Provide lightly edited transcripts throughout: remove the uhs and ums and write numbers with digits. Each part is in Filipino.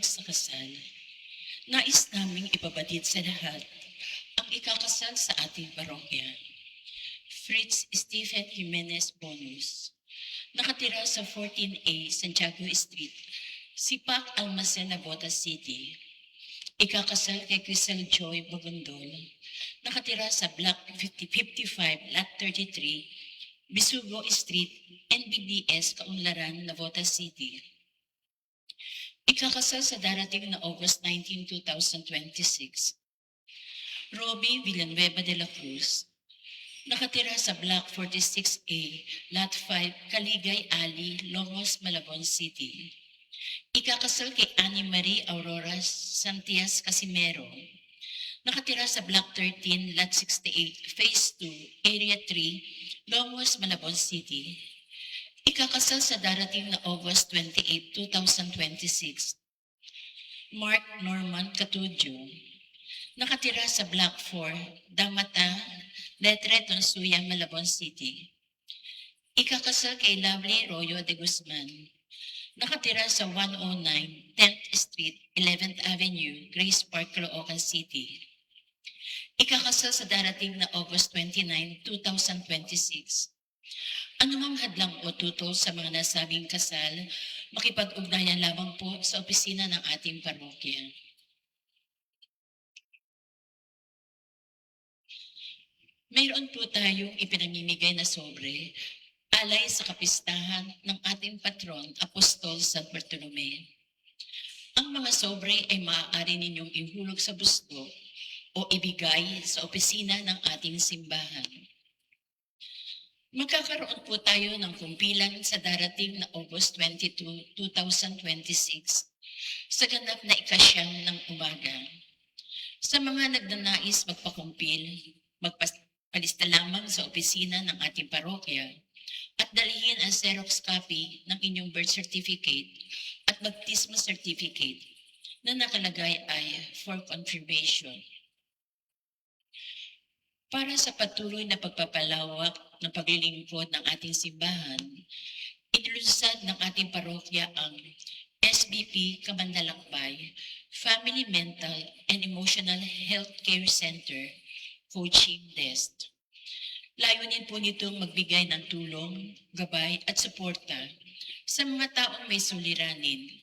sa kasal, nais naming ipabatid sa lahat ang ikakasal sa ating parokya. Fritz Stephen Jimenez Bonus, nakatira sa 14A Santiago Street, Sipak Almacena, Botas City. Ikakasal kay Crystal Joy Bagondol, nakatira sa Block 55, Lot 33, Bisugo Street, NBDS, Kaunlaran, Navotas City. Ikakasal sa darating na August 19, 2026. Robbie Villanueva de la Cruz, nakatira sa Block 46A, Lot 5, Kaligay Alley, Longos, Malabon City. Ikakasal kay Annie Marie Aurora Santias Casimero, nakatira sa Block 13, Lot 68, Phase 2, Area 3, Longos, Malabon City. Ikakasal sa darating na August 28, 2026. Mark Norman Catudyo, nakatira sa Block 4, Damata, Letre Tonsuya, Malabon City. Ikakasal kay Lovely Royo de Guzman, nakatira sa 109 10th Street, 11th Avenue, Grace Park, Caloocan City. Ikakasal sa darating na August 29, 2026. Anumang hadlang o tutol sa mga nasabing kasal, makipag-ugnayan lamang po sa opisina ng ating parokya. Mayroon po tayong ipinamimigay na sobre alay sa kapistahan ng ating patron, Apostol San Bartolome. Ang mga sobre ay maaari ninyong ihulog sa busto o ibigay sa opisina ng ating simbahan. Magkakaroon po tayo ng kumpilan sa darating na August 22, 2026 sa ganap na ikasyam ng umaga. Sa mga nagnanais magpakumpil, magpalista lamang sa opisina ng ating parokya at dalhin ang Xerox copy ng inyong birth certificate at baptismal certificate na nakalagay ay for confirmation. Para sa patuloy na pagpapalawak ng paglilingkod ng ating simbahan, inilunsad ng ating parokya ang SBP Kamandalakbay Family Mental and Emotional Health Care Center Coaching Desk. Layunin po nitong magbigay ng tulong, gabay at suporta sa mga taong may suliranin,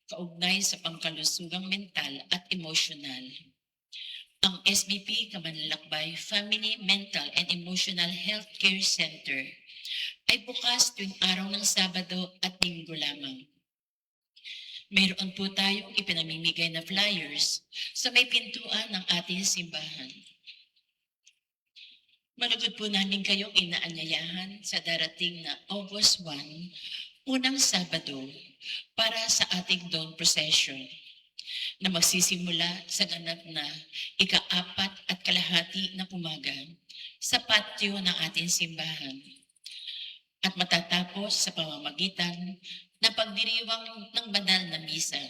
kaugnay sa pangkalusugang mental at emosyonal. Ang SBP Kamanlalakbay Family Mental and Emotional Health Care Center ay bukas tuwing araw ng Sabado at Linggo lamang. Mayroon po tayong ipinamimigay na flyers sa may pintuan ng ating simbahan. Malugod po namin kayong inaanyayahan sa darating na August 1, unang Sabado, para sa ating dawn procession na magsisimula sa ganap na ika-4 at kalahati na umaga sa patio ng ating simbahan at matatapos sa pamamagitan ng pagdiriwang ng banal na misa.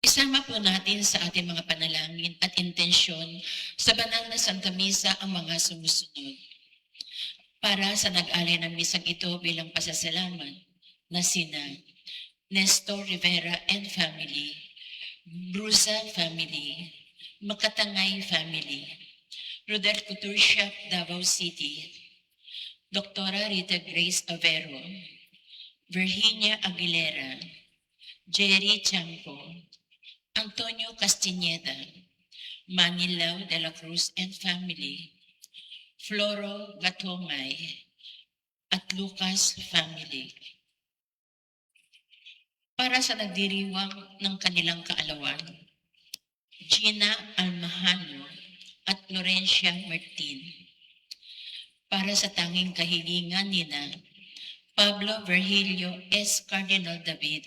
Isama po natin sa ating mga panalangin at intensyon sa banal na Santa Misa ang mga sumusunod. Para sa nag-alay ng misang ito bilang pasasalamat na sina Nestor Rivera and family, Brusa family, Makatangay family, Rodel Couture Shop, Davao City, Dr. Rita Grace Avero, Virginia Aguilera, Jerry Chanco, Antonio Castiñeda, Manilao de la Cruz and family, Floro Gatongay, at Lucas family. Para sa nagdiriwang ng kanilang kaalawan, Gina Almahano at Florencia Martin. Para sa tanging kahilingan nina Pablo Virgilio S. Cardinal David,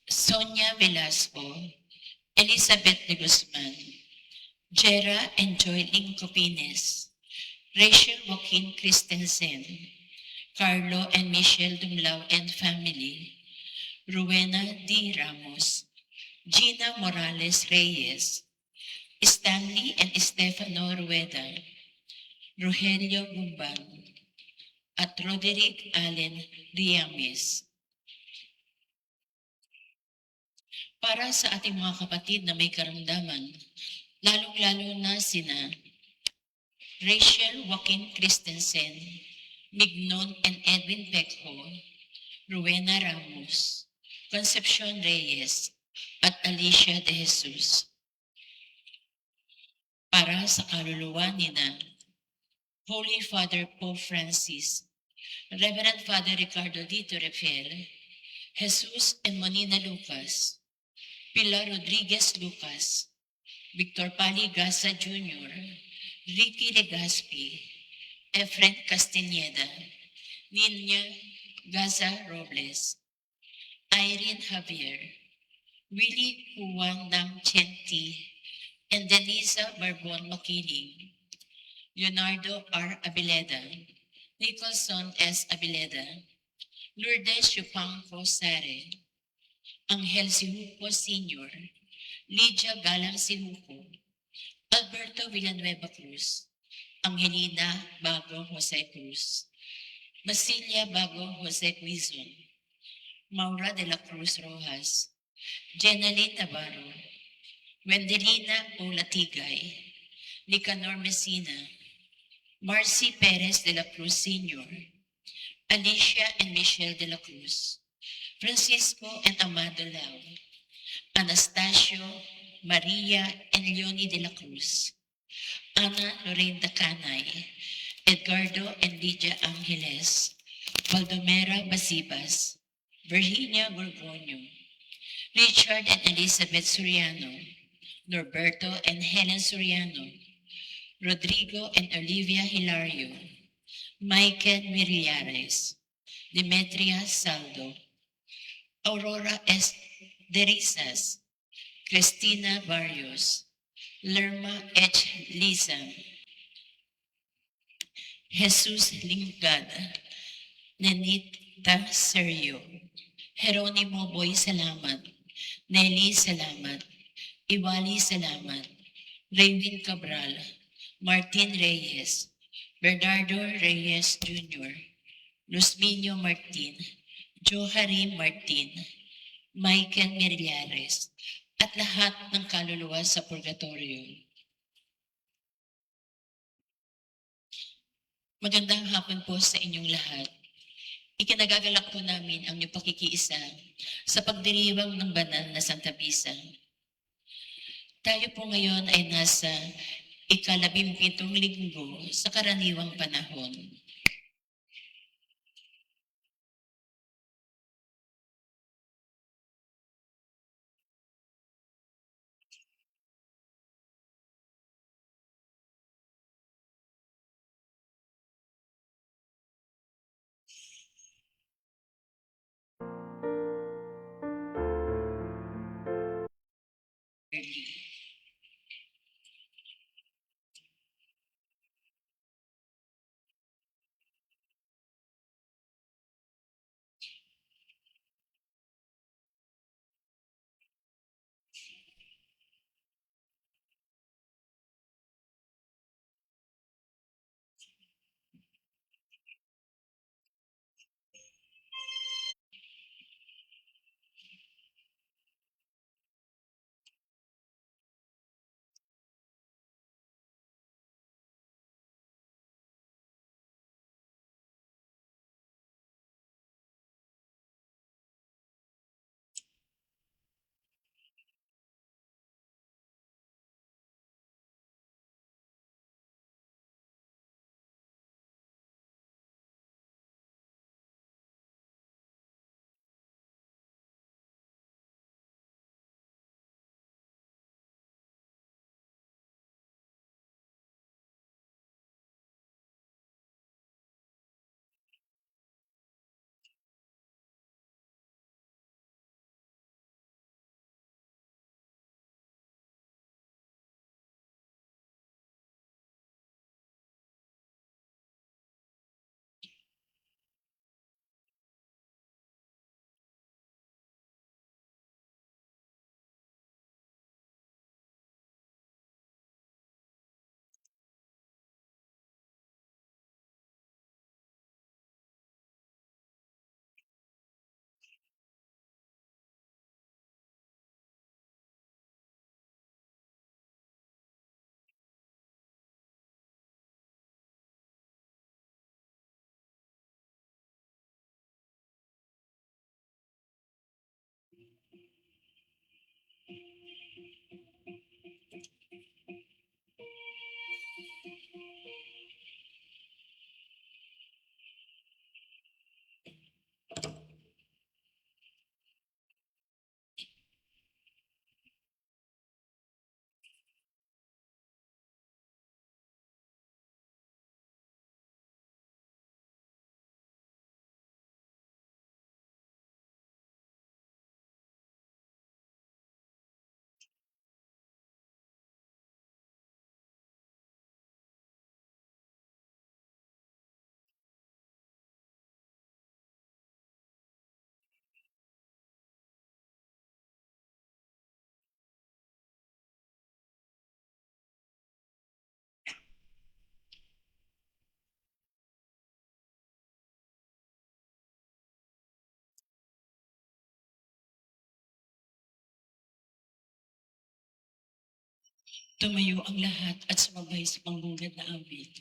Sonia Velasco, Elizabeth de Guzman, Jera and Joylyn Copines, Rachel Joaquin Christensen, Carlo and Michelle Dumlao and family, Rowena D. Ramos, Gina Morales Reyes, Stanley and Stefano Rueda, Rogelio Gumban, at Roderick Allen Riames. Para sa ating mga kapatid na may karamdaman, lalong-lalo na sina Rachel Joaquin Christensen, Mignon and Edwin Pecco, Rowena Ramos, Concepcion Reyes, at Alicia De Jesus. Para sa kaluluwa ni na Holy Father Pope Francis, Reverend Father Ricardo Dito Refiel, Jesus and Monina Lucas, Pilar Rodriguez Lucas, Victor Pali Gasa Jr., Ricky Legaspi, Efren Castañeda, Nina Gaza Robles, Irene Javier, Willie Juan Nam Chenti, and Denisa Barbon Makiling, Leonardo R. Abileda, Nicholson S. Abileda, Lourdes Chupangco Sare, Angel Sihuco Sr., Lydia Galang Sihuco, Alberto Villanueva Cruz, Angelina Bago Jose Cruz, Basilia Bago Jose Quizon, Maura de la Cruz Rojas, Jenaline Navarro, Wendelina Olatigay, Nicanor Messina, Marcy Perez de la Cruz Sr., Alicia and Michelle de la Cruz, Francisco and Amado Lau, Anastasio, Maria and Leonie de la Cruz, Ana Lorraine Dacanay, Edgardo and Lydia Angeles, Baldomera Basibas, Virginia Gorgonio, Richard and Elizabeth Soriano, Norberto and Helen Soriano, Rodrigo and Olivia Hilario, Michael Miriares, Demetria Saldo, Aurora S. Derisas, Cristina Barrios, Lerma H. Lizam, Jesus Lingada, Nenita Sergio, Jeronimo Boy Salamat, Nelly Salamat, Iwali Salamat, Raymond Cabral, Martin Reyes, Bernardo Reyes Jr., Luzminio Martin, Johari Martin, Michael Miriares, at lahat ng kaluluwa sa purgatorio. Magandang hapon po sa inyong lahat. Ikinagagalak po namin ang inyong pakikiisa sa pagdiriwang ng banal na Santa Misa. Tayo po ngayon ay nasa ika-17 linggo sa karaniwang panahon. Early. Tumayo ang lahat at sumabay sa pangbungad na awit.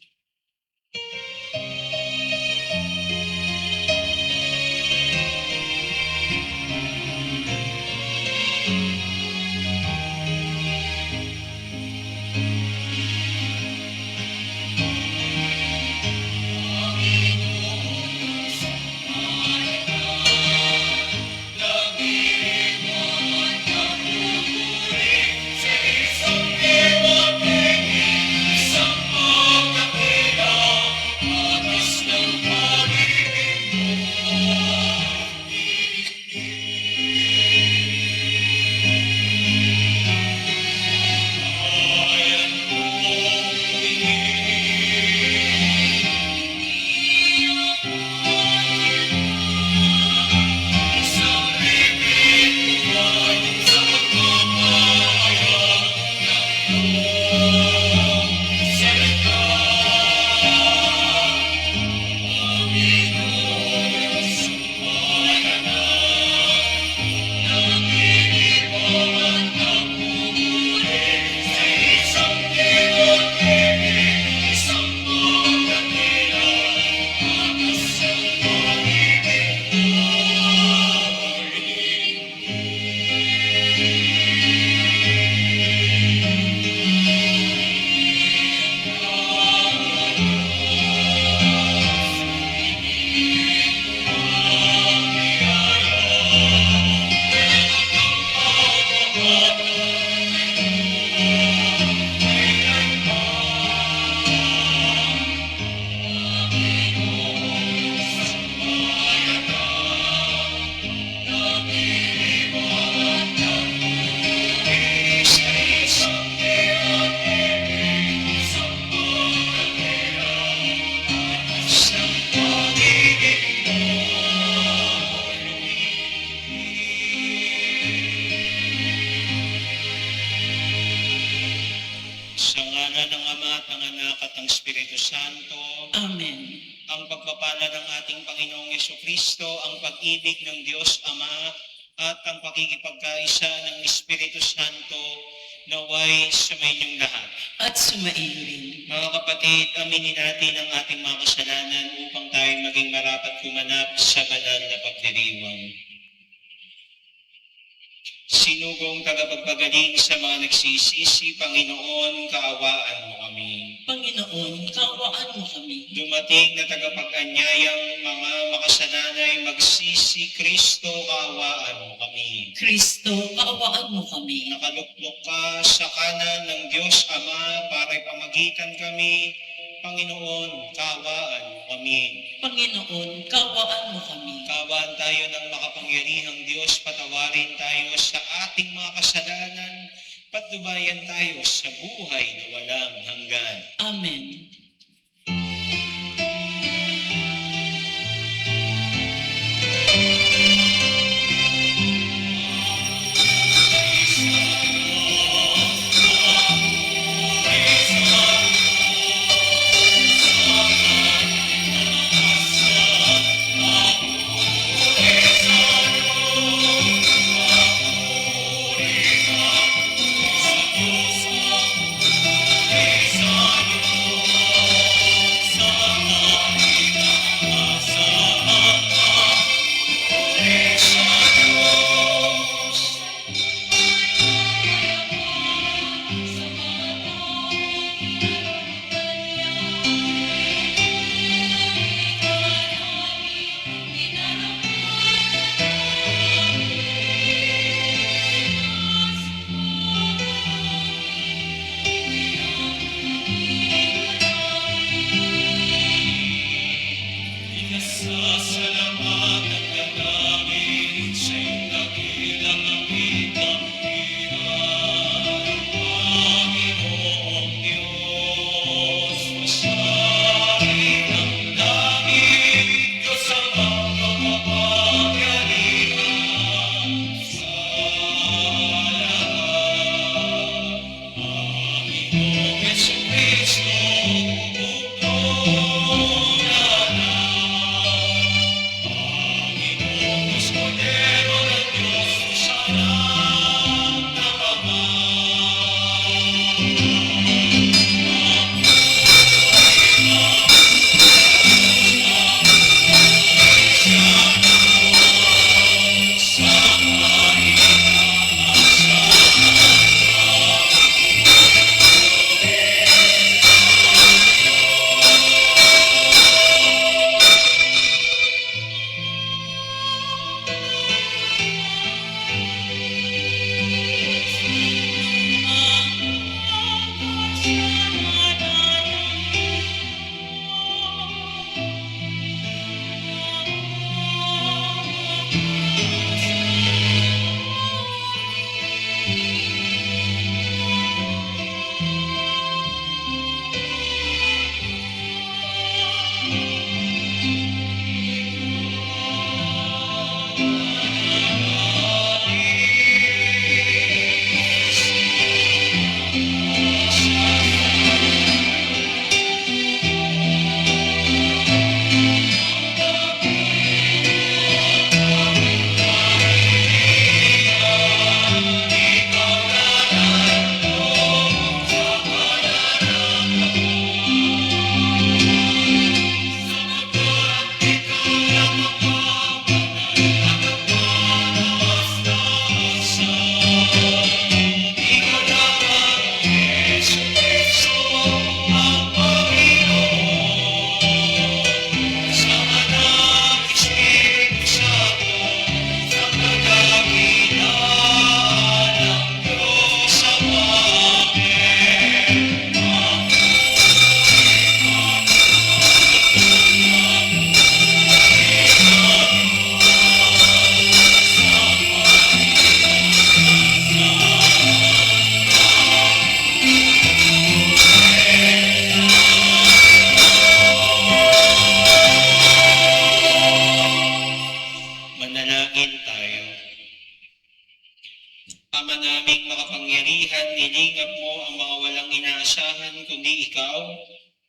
Sa ngalan ng Ama at ng Anak at ng Espiritu Santo, Amen. ang pagpapala ng ating Panginoong Jesucristo, ang pag-ibig ng Diyos Ama, at ang pakikipagkaisa ng Espiritu Santo, naway sumainyong lahat. At sumaiyo rin. Mga kapatid, aminin natin ang ating mga kasalanan upang tayo maging marapat kumanap sa banal na pagdiriwang. Sinugong tagapagpagaling sa mga nagsisisi, Panginoon, kaawaan mo kami. Panginoon, kaawaan mo kami. Dumating na tagapag-anyayang mga makasananay magsisi, Kristo, kaawaan mo kami. Kristo, kaawaan mo kami. Nakaluklok ka sa kanan ng Diyos Ama para ipamagitan kami. Panginoon, kaawaan mo kami. Panginoon, kaawaan mo kami. Kaawaan tayo ng makapangyarihang Diyos, patawarin tayo sa ating mga kasalanan, patnubayan tayo sa buhay na walang hanggan. Amen.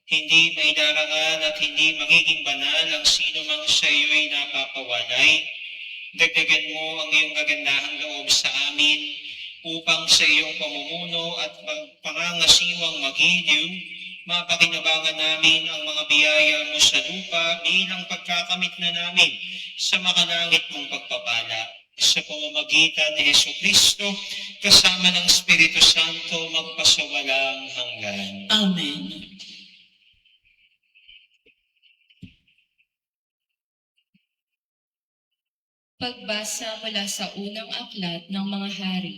Hindi maidarangan at hindi magiging banal ang sino mang sa iyo'y napapawalay. Dagdagan mo ang iyong kagandahang loob sa amin upang sa iyong pamumuno at pangangasiwang magiliw, mapakinabangan namin ang mga biyaya mo sa lupa bilang pagkakamit na namin sa makalangit mong pagpapala. Sa pamamagitan ni Jesucristo, kasama ng Espiritu Santo, magpasawalang hanggan. Amen. Pagbasa mula sa unang aklat ng mga hari.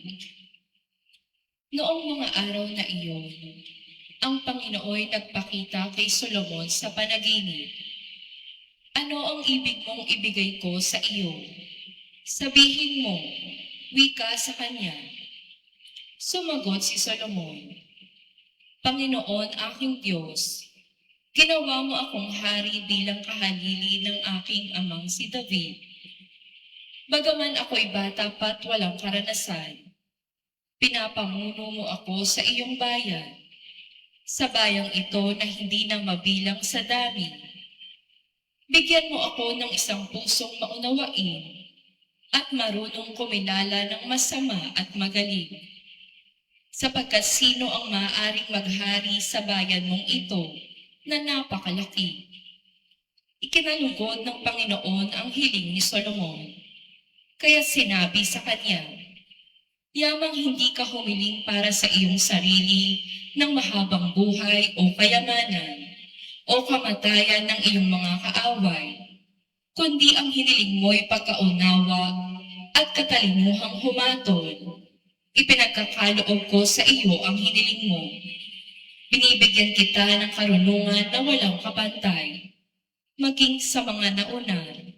Noong mga araw na iyon, ang Panginooy nagpakita kay Solomon sa panaginip. Ano ang ibig mong ibigay ko sa iyo? Sabihin mo, wika sa kanya. Sumagot si Solomon, Panginoon aking Diyos, ginawa mo akong hari bilang kahalili ng aking amang si David. Bagaman ako'y bata pa't walang karanasan, pinapamuno mo ako sa iyong bayan, sa bayang ito na hindi na mabilang sa dami. Bigyan mo ako ng isang pusong maunawain at marunong kumilala ng masama at magaling. Sapagkat sino ang maaaring maghari sa bayan mong ito na napakalaki? Ikinalugod ng Panginoon ang hiling ni Solomon. Kaya sinabi sa kanya, yamang hindi ka humiling para sa iyong sarili ng mahabang buhay o kayamanan o kamatayan ng iyong mga kaaway, kundi ang hiniling mo'y pagkaunawa at katalinuhang humatol. Ipinagkakaloob ko sa iyo ang hiniling mo. Binibigyan kita ng karunungan na walang kapantay, maging sa mga nauna,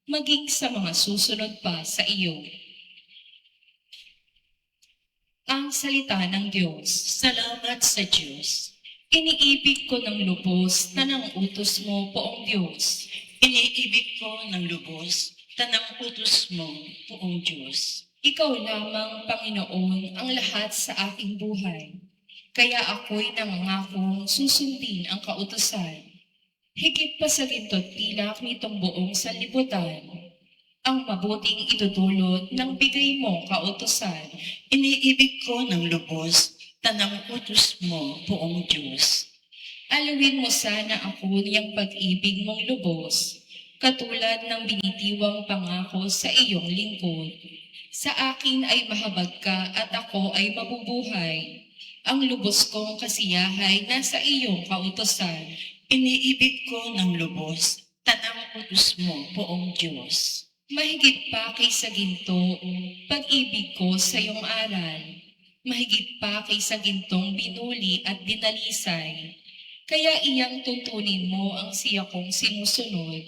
maging sa mga susunod pa sa iyo. Ang salita ng Diyos. Salamat sa Diyos. Iniibig ko ng lubos na ng utos mo, Poong Diyos. Iniibig ko ng lubos, tanang utos mo, Poong Diyos. Ikaw lamang, Panginoon, ang lahat sa aking buhay. Kaya ako'y nangangakong susundin ang kautusan. Higit pa sa ginto't pilak nitong buong sanlibutan, ang mabuting idudulot ng bigay mong kautusan. Iniibig ko ng lubos, tanang utos mo, Poong Diyos. Alawin mo sana ako niyang pag-ibig mong lubos, katulad ng binitiwang pangako sa iyong lingkod. Sa akin ay mahabag ka at ako ay mabubuhay. Ang lubos kong kasiyahay nasa iyong kautusan. Iniibig ko ng lubos, tanang utos mo, Poong Diyos. Mahigit pa kaysa ginto, pag-ibig ko sa iyong aral. Mahigit pa kaysa gintong binuli at dinalisay. Kaya iyang tuntunin mo ang siya kong sinusunod,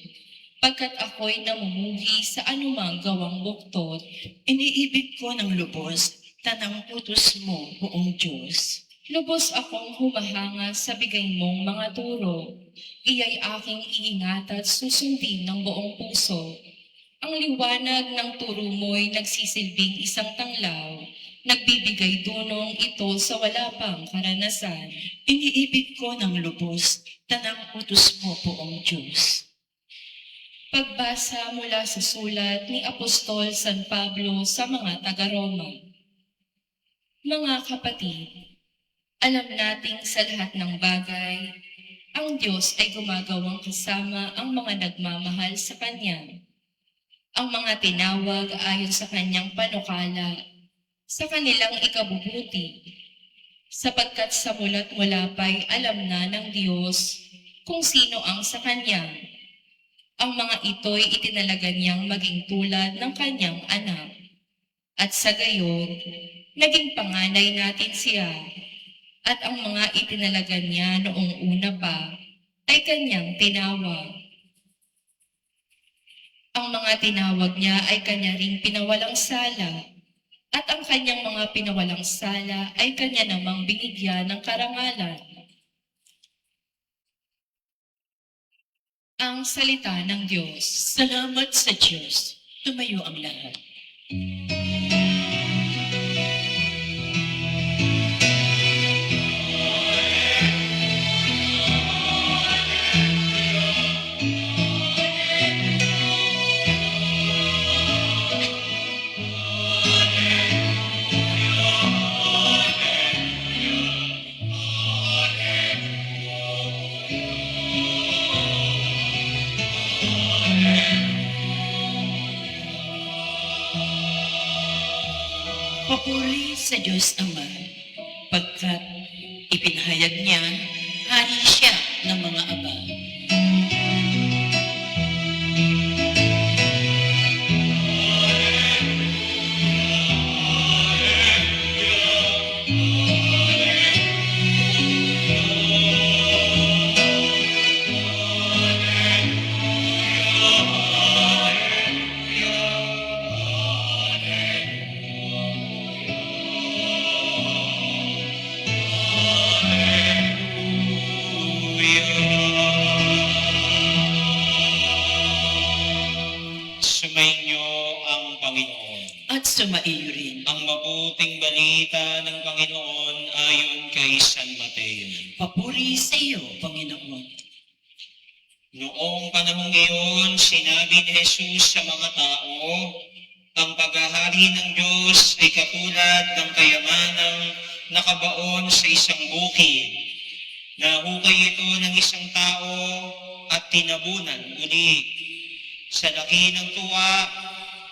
pagkat ako'y namumuhi sa anumang gawang buktot. Iniibig ko ng lubos, tanang utos mo, Poong Diyos. Lubos akong humahanga sa bigay mong mga turo. Iya'y aking iingat at susundin ng buong puso. Ang liwanag ng turo mo'y nagsisilbing isang tanglaw. Nagbibigay dunong ito sa wala pang karanasan. Iniibig ko ng lubos, tanang utos mo, Poong Diyos. Pagbasa mula sa sulat ni Apostol San Pablo sa mga taga-Roma. Mga kapatid, alam nating sa lahat ng bagay, ang Diyos ay gumagawang kasama ang mga nagmamahal sa Kanya. Ang mga tinawag ayon sa Kanyang panukala, sa kanilang ikabubuti, sapagkat sa mula't mula pa'y alam na ng Diyos kung sino ang sa Kanya. Ang mga ito'y itinalaga niyang maging tulad ng Kanyang anak. At sa gayon, naging panganay natin siya. At ang mga itinalaga niya noong una pa ay Kanyang tinawag. Ang mga tinawag niya ay Kanya ring pinawalang sala. At ang Kanyang mga pinawalang sala ay Kanya namang binigyan ng karangalan. Ang salita ng Diyos. Salamat sa Diyos. Tumayo ang lahat. Papuri sa Diyos Ama, pagkat ipinahayag niya, hari siya ng mga aba. Sumainyo ang Panginoon. At sumaiyo rin. Ang mabuting balita ng Panginoon ayon kay San Mateo. Papuri sa iyo, Panginoon. Noong panahong iyon, sinabi ni Jesus sa mga tao, ang paghahari ng Diyos ay katulad ng kayamanang nakabaon sa isang bukid. Nahukay ito ng isang tao at tinabunan muli. Sa laki ng tuwa,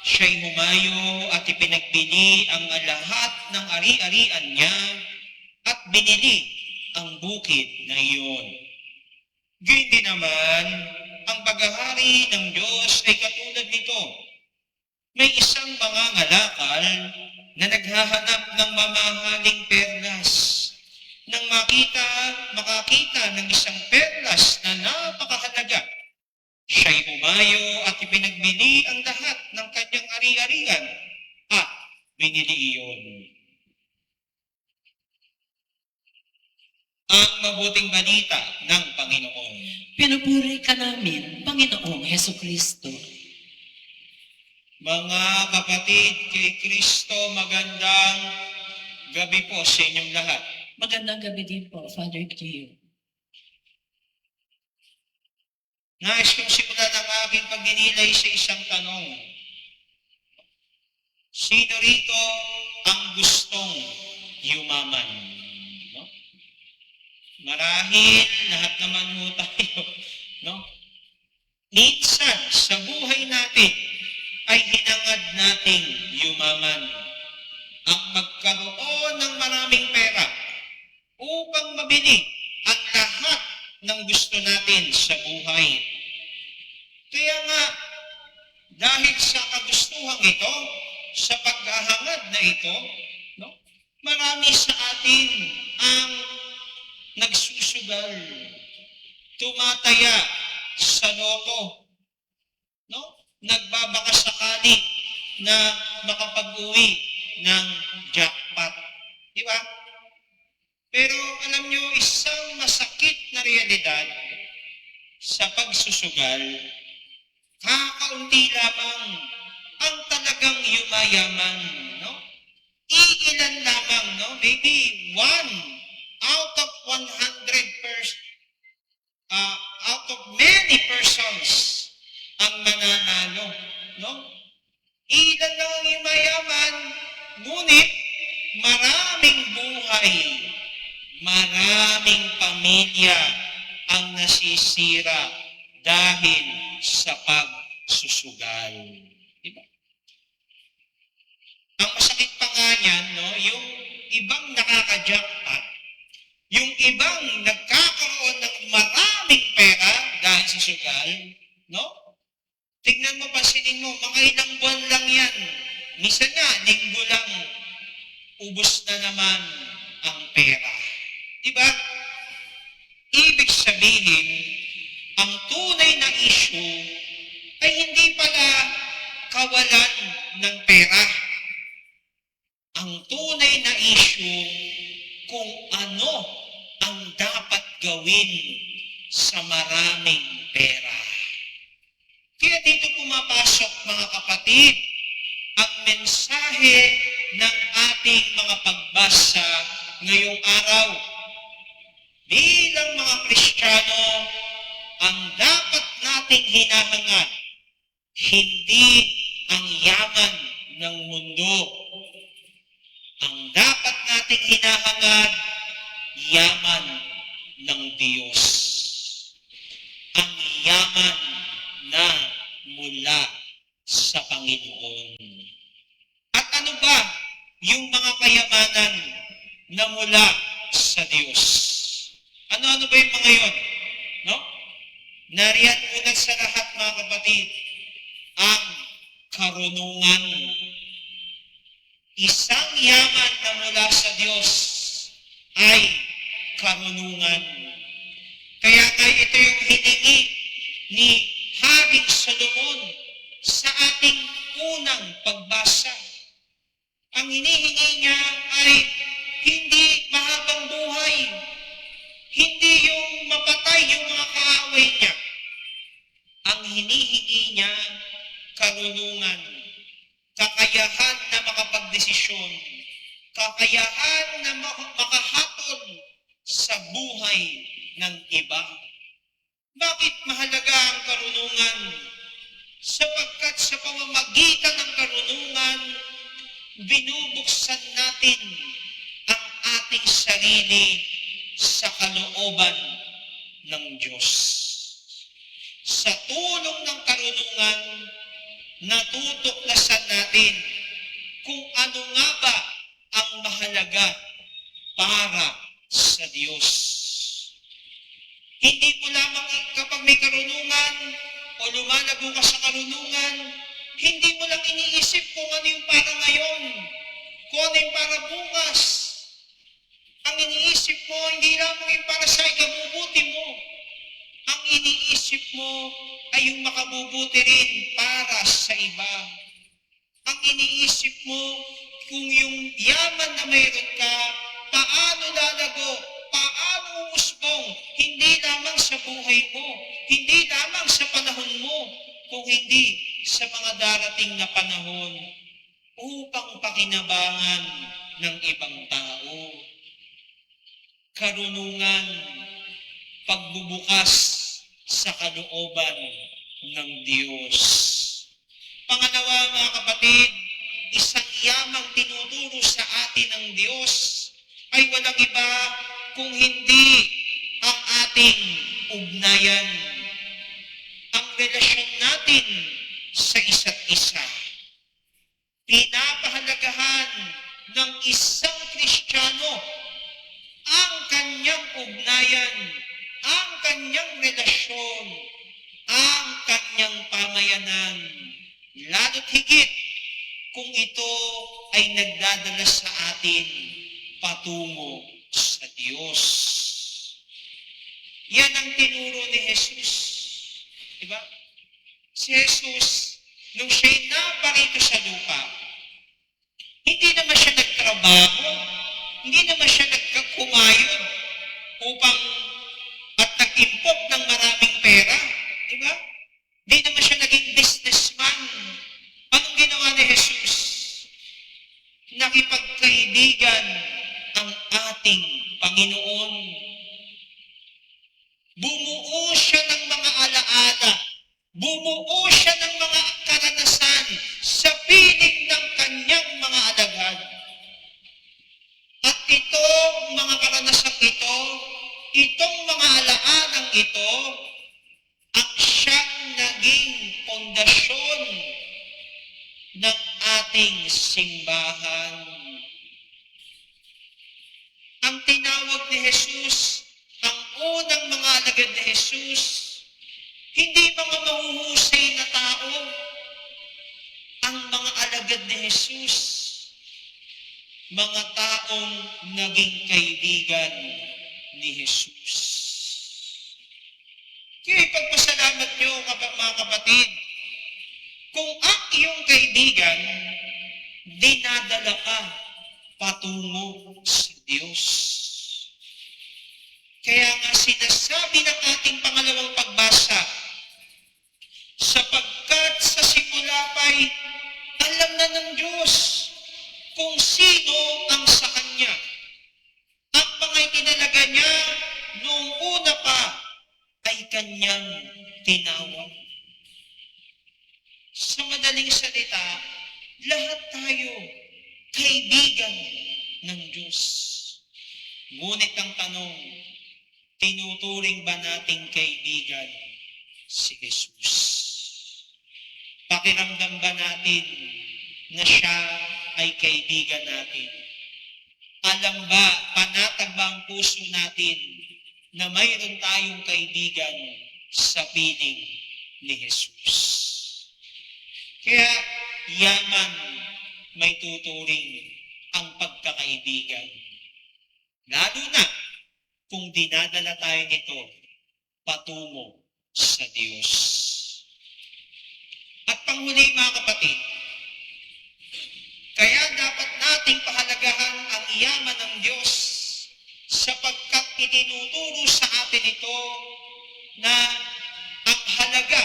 siya'y humayo at ipinagbili ang lahat ng ari-arian niya at binili ang bukid na iyon. Gayun din naman, ang paghahari ng Diyos ay katulad nito. May isang mangangalakal na naghahanap ng mamahaling perlas. Nang makakita ng isang perlas na napakahalaga, siya'y humayo at ipinagbili ang lahat ng kanyang ari-arian at binili iyon. Ang mabuting balita ng Panginoon. Pinupuri ka namin, Panginoong Heso Kristo. Mga kapatid, kay Kristo, magandang gabi po sa inyong lahat. Magandang gabi din po, Father Gio. Nais kong simulan ang aking pagdinilay sa isang tanong. Sino rito ang gustong yumaman? No? Marahil, lahat naman mo tayo. No? Minsan, sa buhay natin, ay hinangad nating yumaman. Ang magkaroon ng maraming pera upang mabili ang lahat ng gusto natin sa buhay. Kaya nga, dahil sa kagustuhan ito, sa paghahangad na ito, no, marami sa atin ang nagsusugal, tumataya sa loto, no, nagbabakasakali na makapag-uwi ng jackpot. Di ba? Pero alam nyo, isang masakit na realidad sa pagsusugal, kakaunti lamang ang talagang yumayaman, no? Iilan lamang, no? Maybe 1 out of 100 out of many persons ang mananalo, no? Ilan lang ang yumayaman, ngunit maraming buhay, maraming pamilya ang nasisira dahil sa pagsusugal. Diba? Ang masakit pa nga niyan, no, yung ibang nakaka-jackpot, yung ibang nagkakaroon ng maraming pera dahil sa sugal, no? Tignan mo, pansinin mo, mga ilang buwan lang yan. Minsan na, linggo lang, ubos na naman ang pera. Diba? Ibig sabihin, ang tunay na issue ay hindi pala kawalan ng pera. Ang tunay na issue kung ano ang dapat gawin sa maraming pera. Kaya dito pumapasok, mga kapatid, ang mensahe ng ating mga pagbasa ngayong araw. Bilang mga Kristiyano, ang dapat nating hinahangad, hindi ang yaman ng mundo. Ang dapat nating hinahangad, yaman ng Diyos. Ang yaman na mula sa Panginoon. At ano ba yung mga kayamanan na mula sa Diyos. Ano-ano ba yung mga yun? No? Nariyan unat sa lahat, mga kapatid, ang karunungan. Isang yaman na mula sa Diyos ay karunungan. Kaya nga ito yung hiningi ni Haring Solomon sa ating unang pagbasa. Ang hinihingi niya ay hindi mahabang buhay, hindi yung mapatay yung mga kaaway niya. Ang hinihingi niya, karunungan, kakayahan na makapagdesisyon, kakayahan na makahatol sa buhay ng iba. Bakit mahalaga ang karunungan? Sapagkat sa pamamagitan ng karunungan, binubuksan natin ang ating sarili sa kalooban ng Diyos. Sa tulong ng karunungan, natutuklasan natin kung ano nga ba ang mahalaga para sa Diyos. Hindi mo lamang kapag may karunungan o lumalago ka sa karunungan, hindi mo lang iniisip kung ano yung para ngayon, kung ano yung para bukas. Ang iniisip mo, hindi lamang yung para sa ikabubuti mo. Ang iniisip mo ay yung makabubuti rin para sa iba. Ang iniisip mo kung yung yaman na mayroon ka, paano lalago, paano uusbong, hindi lamang sa buhay mo, hindi lamang sa panahon mo, kung hindi sa mga darating na panahon upang pakinabangan ng ibang tao. Karunungan, pagbubukas sa kalooban ng Diyos. Pangalawa, mga kapatid, isang yamang tinuturo sa atin ng Diyos ay walang iba kung hindi ang ating ugnayan, ang relasyon natin sa isa't isa. Pinapahalagahan ng isang Kristiyano ang kanyang ugnayan, ang kanyang relasyon, ang kanyang pamayanan, lalo't higit kung ito ay nagdadala sa atin patungo sa Diyos. Yan ang tinuro ni Jesus. Diba? Si Jesus, nung siya'y naparito sa lupa, hindi naman siya nagtrabaho, hindi naman siya nagkakumayod upang at nag-impok ng maraming pera. Diba? Hindi naman siya naging businessman. Anong ginawa ni Jesus? Nakipagkaibigan ang ating Panginoon. Bumuo siya ng mga alaala. Bumuo siya ng mga karanasan sa piling ng kanyang mga alagad. At ito, mga karanasang ito, itong mga alaalang ito, ang siyang naging pundasyon ng ating simbahan. Ang tinawag ni Jesus, ang unang mga alagad ni Jesus, hindi mga mahuhusay na tao, ang mga alagad ni Jesus, mga taong naging kaibigan ni Jesus. Kaya ipagpasalamat niyo, mga kapatid, kung ang iyong kaibigan, dinadala ka patungo sa Diyos. Kaya nga sinasabi ng ating pangalawang pagbasa, sapagkat sa simula pa'y alam na ng Diyos kung sino ang sa Kanya. Ang mga itinalaga niya noong una pa ay Kanyang tinawag. Sa madaling salita, lahat tayo kaibigan ng Diyos. Ngunit ang tanong, tinuturing ba nating kaibigan si Jesus? Pakiramdam ba natin na siya ay kaibigan natin? Alam ba, panatag ba ang puso natin na mayroon tayong kaibigan sa piling ni Jesus? Kaya yaman may tuturing ang pagkakaibigan. Lalo na kung dinadala tayo nito patungo sa Diyos. At panghuli mga kapatid, kaya dapat nating pahalagahan ang yaman ng Diyos sapagkat itinuturo sa atin ito na ang halaga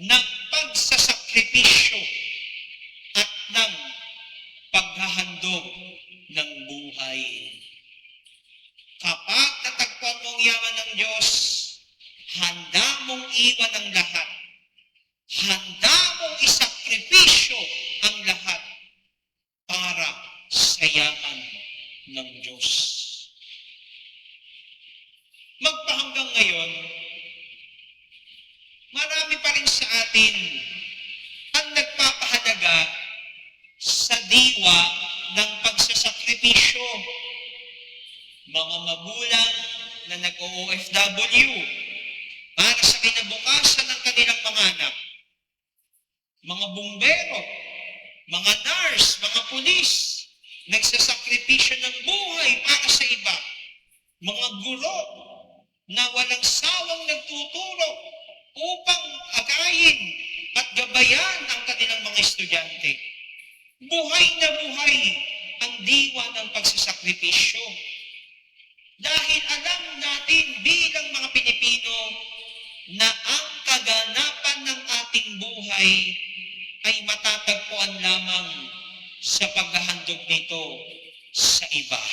ng pagsasakripisyo at ng paghahandog ng buhay. Kapag natagpuan mo ang yaman ng Diyos, handa mong iwan ang lahat. Handa mong isakripisyo ang lahat para sa yaman ng Diyos. Magpahanggang ngayon, marami pa rin sa atin ang nagpapahalaga sa diwa ng pagsasakripisyo. Mga magulang na nag-OFW para sa kinabukasan ng kanilang mga anak. Mga bumbero, mga nurse, mga pulis, nagsasakripisyo ng buhay para sa iba. Mga guro na walang sawang nagtuturo upang agayin at gabayan ang kanilang mga estudyante. Buhay na buhay ang diwa ng pagsasakripisyo. Dahil alam natin bilang mga Pilipino na ang kaganapan ng ating buhay ay matatagpuan lamang sa paghahandog nito sa iba.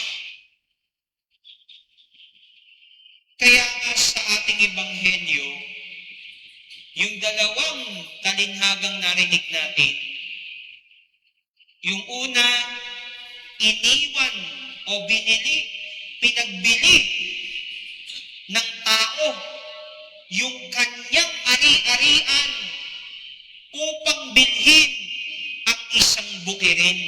Kaya nga sa ating ebanghelyo, yung dalawang talinhagang narinig natin, yung una, iniwan o pinagbili ng tao yung kanyang ari-arian upang bilhin ang isang bukirin.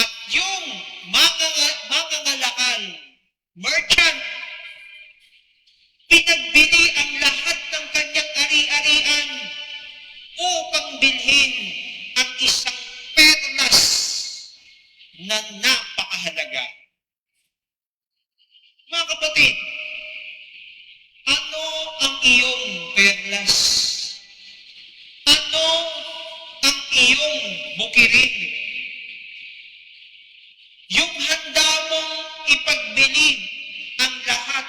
At yung mangangalakal, merchant, pinagbili ang lahat ng kanyang ari-arian upang bilhin ang isang perlas na napakahalaga. Mga kapatid, ano ang iyong perlas? Ano ang iyong bukirin? Yung handa mong ipagbili ang lahat,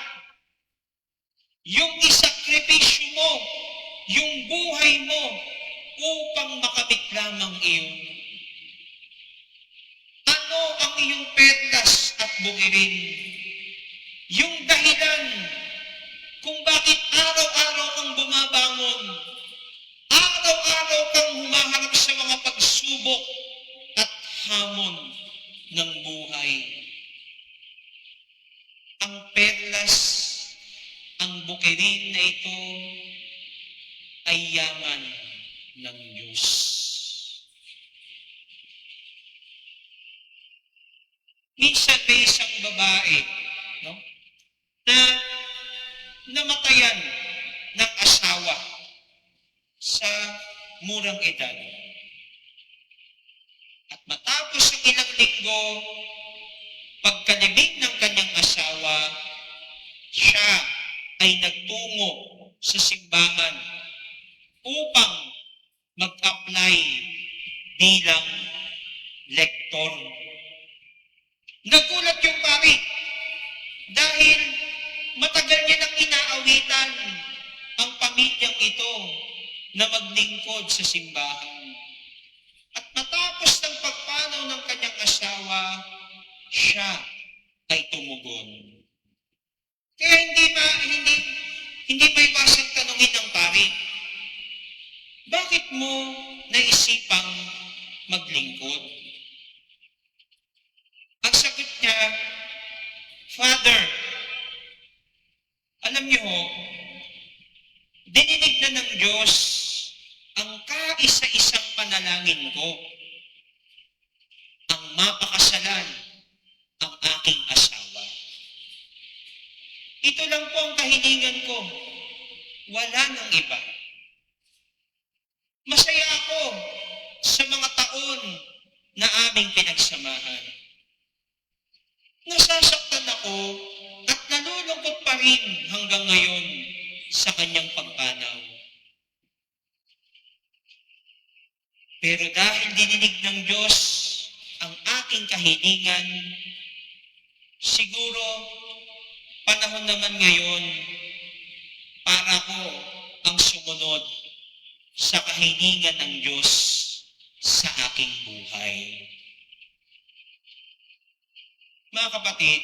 yung isakripisyo mo, yung buhay mo upang makamit lamang iyon. Ano ang iyong perlas at bukirin? Yung dahilan kung bakit araw-araw kang bumabangon, araw-araw kang humaharap sa mga pagsubok at hamon ng buhay. Ang perlas, ang bukirin na ito ay yaman ng Diyos. Minsan may isang babae, no, na namatayan ng asawa sa murang edad. At matapos ang ilang linggo, pagkalibing ng kanyang asawa, siya ay nagtungo sa simbahan upang mag-apply bilang lektor. Nagulat yung pari dahil matagal niya nang inaawitan ang pamilyang ito na maglingkod sa simbahan. At matapos ng pagpanaw ng kanyang asawa, siya ay tumugon. Kaya hindi maiwasang tanungin ng pari, bakit mo naisipang maglingkod? Ang sagot niya, Father, alam niyo ho, dininig na ng Diyos ang kaisa-isang panalangin ko. Ang mapakasalan ang aking asawa. Ito lang po ang kahilingan ko. Wala nang iba. Masaya ako sa mga taon na aming pinagsamahan. Nasasaktan ako at nalulungkot pa rin hanggang ngayon sa kanyang pagpanaw. Pero dahil dininig ng Diyos ang aking kahilingan, siguro panahon naman ngayon para ko ang sumunod sa kahilingan ng Diyos sa aking buhay. Mga kapatid,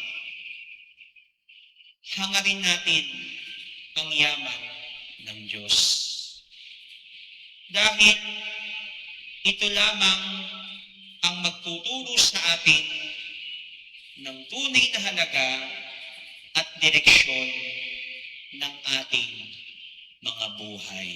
hangarin natin ang yaman ng Diyos. Dahil ito lamang ang magtuturo sa atin ng tunay na halaga at direksyon ng ating mga buhay.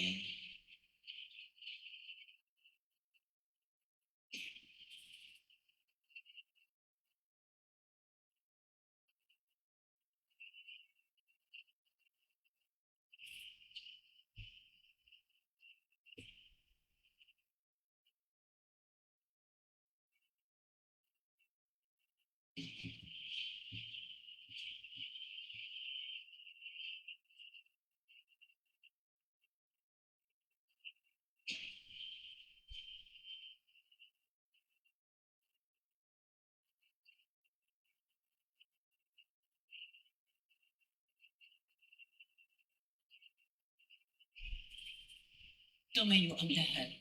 Tumayo ang lahat.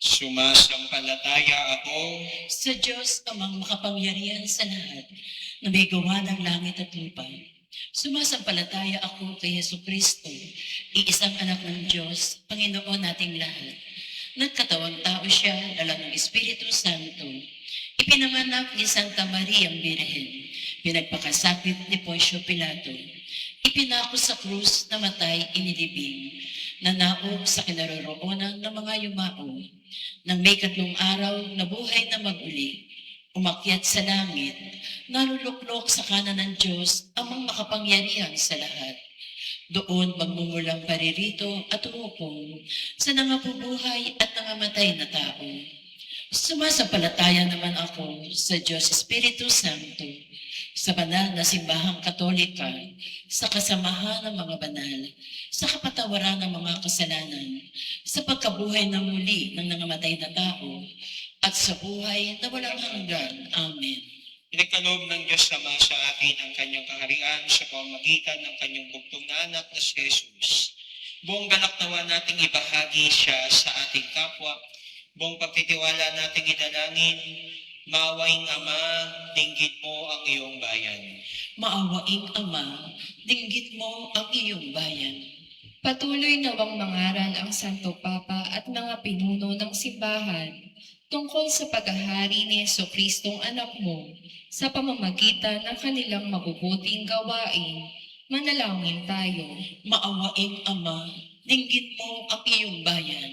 Sumasampalataya ako Sa Diyos amang makapangyarihan sa lahat na may gawa ng langit at lupa. Sumasampalataya ako kay Hesu Kristo, iisang anak ng Diyos, Panginoon nating lahat. Nagkatawang tao siya, dala ng Espiritu Santo. Ipinanganak ni Santa Maria ang Birhen. Pinagpakasakit ni Poncio Pilato. Ipinako sa krus, namatay, inilibing. Nanaog sa kinaroroonan ng mga yumao. Nang may 3 araw, nabuhay na mag-uli. Umakyat sa langit, naluluklok sa kanan ng Diyos amang makapangyarihan sa lahat. Doon magmumulang paririto at umupong sa nangabubuhay at nangamatay na tao. Sumasampalataya naman ako sa Diyos Espiritu Santo, sa banal na simbahang katolika, sa kasamahan ng mga banal, sa kapatawaran ng mga kasalanan, sa pagkabuhay ng muli ng nangamatay na tao, at sa buhay na walang hanggan. Amen. Pinagkaloob ng Diyos Ama sa atin ang kanyang kaharian sa pamamagitan ng kanyang bugtong na anak na si Jesus. Buong galak nawa nating ibahagi siya sa ating kapwa. Buong pagtitiwala nating idalangin, maawaing Ama, dinggit mo ang iyong bayan. Maawaing Ama, dinggit mo ang iyong bayan. Patuloy nawang mangaral ang Santo Papa at mga pinuno ng simbahan tungkol sa paghahari ni Jesucristong anak mo sa pamamagitan ng kanilang mabubuting gawain. Manalangin tayo. Maawaing Ama, dinggit mo ang iyong bayan.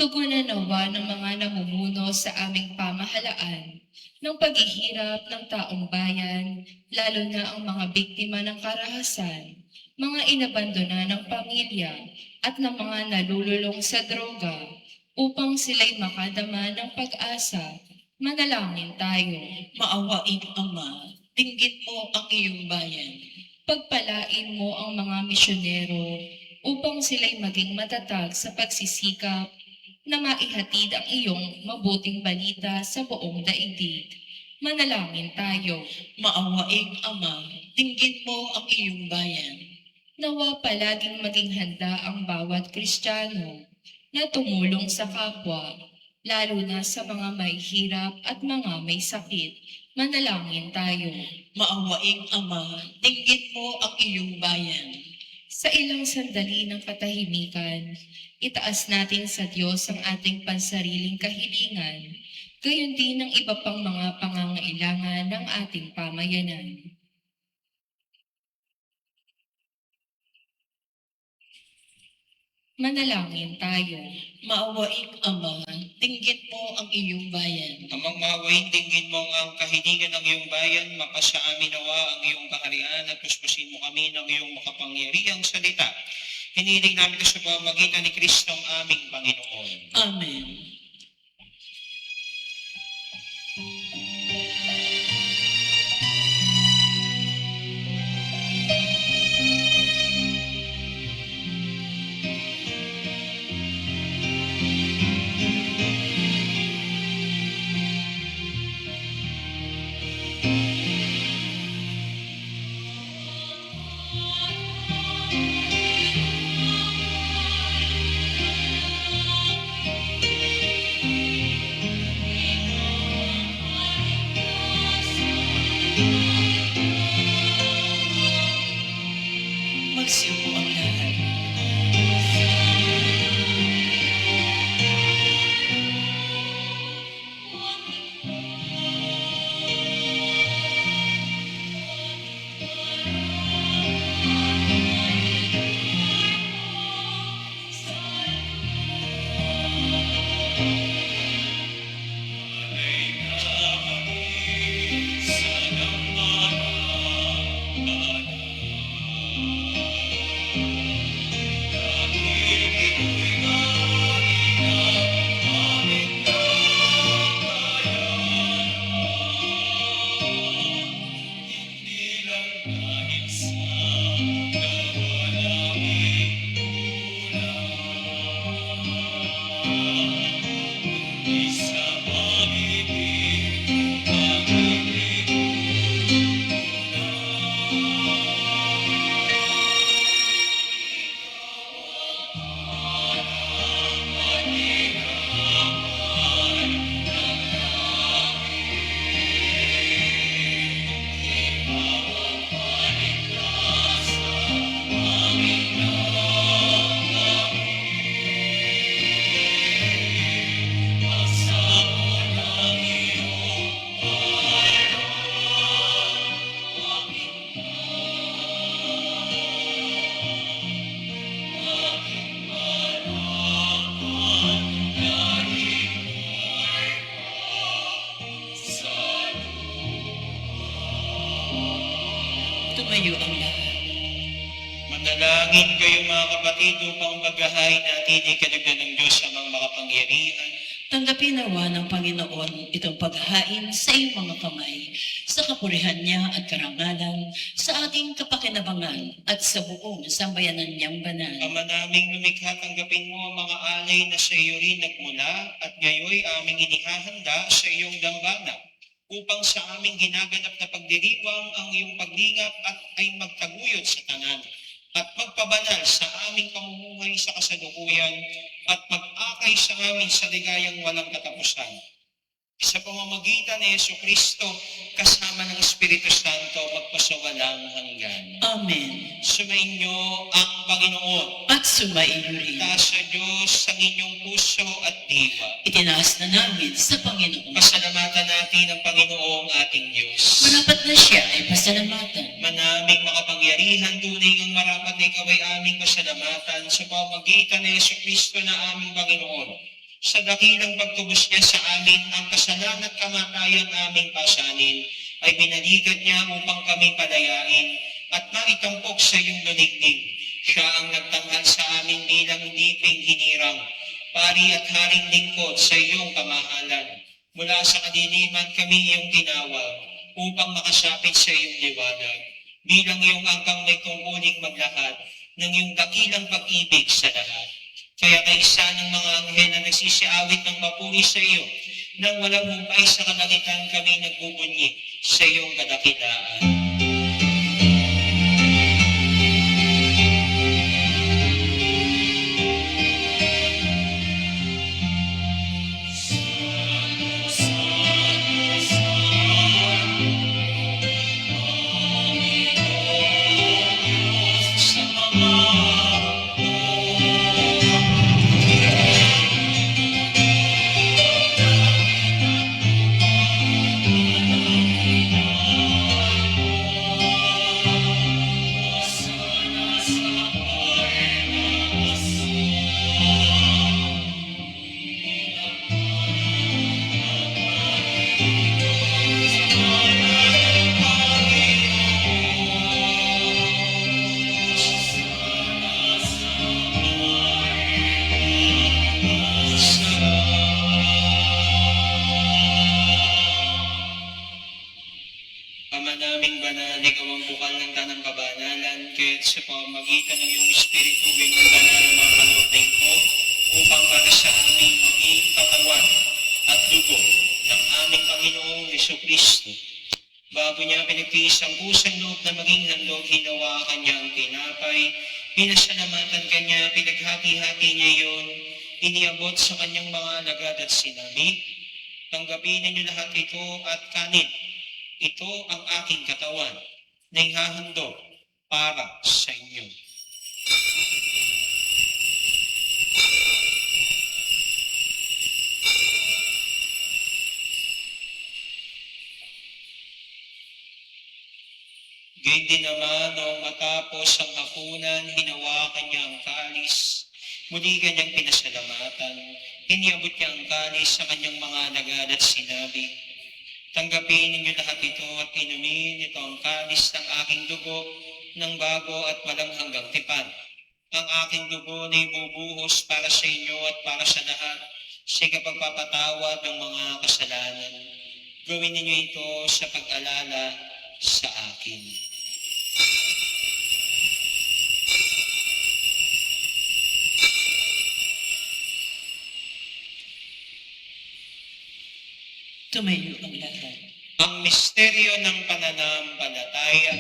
Tugunan nawa ng mga namumuno sa aming pamahalaan ng paghihirap ng taong bayan, lalo na ang mga biktima ng karahasan, mga inabandona ng pamilya at ng mga nalululong sa droga upang sila'y makadama ng pag-asa. Manalangin tayo. Maawaing Ama, dinggit mo ang iyong bayan. Pagpalain mo ang mga misyonero upang sila'y maging matatag sa pagsisikap na maihatid ang iyong mabuting balita sa buong daigdig. Manalangin tayo. Maawaing Ama, dinggit mo ang iyong bayan. Nawa palaging maging handa ang bawat Kristiyano na tumulong sa kapwa, lalo na sa mga may hirap at mga may sakit. Manalangin tayo. Maawaing Ama, dinggit mo ang iyong bayan. Sa ilang sandali ng katahimikan, itaas natin sa Diyos ang ating pansariling kahilingan, gayon din ang iba pang mga pangangailangan ng ating pamayanan. Manalangin tayo. Maawaing Ama, dinggin mo ang iyong bayan. Amang mawain, dinggin mo ang kahilingan ng iyong bayan, mapasa amin nawa ang iyong kaharian at puspusin mo kami ng iyong makapangyarihang salita. Hiniling namin ito sa pamamagitan ni Kristo ang aming Panginoon. Amen. Magsiupo ang lahat. Tumayo ang lahat. Manalangin kayo mga kapatid upang maghahain natin ikalagdan ng Diyos amang makapangyarihan. Tanggapin nawa ng Panginoon itong paghahain sa iyong mga kamay, sa kapurihan niya at karangalan, sa ating kapakinabangan at sa buong sambayanan niyang banal. Ama naming lumikha, tanggapin mo ang mga alay na sa iyo rin nagmula at ngayoy aming inihahanda sa iyong dambana upang sa aming ginaganap na pagdiriwang ang iyong paglingap at ay magtaguyod sa tanan at magpabanal sa aming pamumuhay sa kasalukuyan at mag-akay sa amin sa ligayang walang katapusan. Sa pamamagitan ni Yesu Kristo, kasama ng Espiritu Santo, magpasawalang hanggan. Amen. Sumainyo ang Panginoon. At sumaiyo rin. Taas sa Diyos ang inyong puso at diwa. Itinaas na namin sa Panginoon. Pasalamatan natin ang Panginoong ating Diyos. Marapat na siya ay pasalamatan. Manaming makapangyarihan, tunay ang marapat na ikaw ay aming pasalamatan sa pamamagitan ni Yesu Kristo na aming Panginoon. Sa dakilang pagtubos niya sa amin, ang kasalanan at kamatayan aming pasanin ay binalikan niya upang kami palayain at maitampok sa iyong lunignig. Siya ang nagtanghal sa amin bilang liping hinirang, pari at haring lingkod sa iyong kamahalan. Mula sa kadiliman kami iyong tinawag upang makasapit sa iyong liwanag. Bilang iyong angkang may tungkuling maglakad ng iyong dakilang pag-ibig sa lahat. Kaya kaisa ng mga anghel na nagsisiawit ng papuri sa iyo, nang walang humpay sa kalangitan kami nagbubunyi sa iyong kadakilaan. Espiritu gawin mo banal ang mga kaloob na ito upang para sa aming maging katawan at dugo ng aming Panginoong Jesucristo. Bago niya pinagtiis ang pusang loob na maging handog, hinawakan niya ang tinapay, pinasalamatan kanya, pinaghati-hati niya iyon, iniabot sa kanyang mga alagad at sinabi, "Tanggapin ninyo lahat ito at kanin. Ito ang aking katawan na ihahandog para sa inyo." Gayun din naman noong matapos ang hapunan, hinawakan niya ang kalis, muli kanyang pinasalamatan, iniabot niya ang kalis sa kanyang mga alagad at sinabi, "Tanggapin ninyo lahat ito at inumin, ito ang kalis ng aking dugo ng bago at walang hanggang tipan. Ang aking dugo na ibubuhos para sa inyo at para sa lahat sa kapagpapatawad ng mga kasalanan. Gawin ninyo ito sa pag-alala sa akin." Tumayo ang lahat. Ang misteryo ng pananampalataya.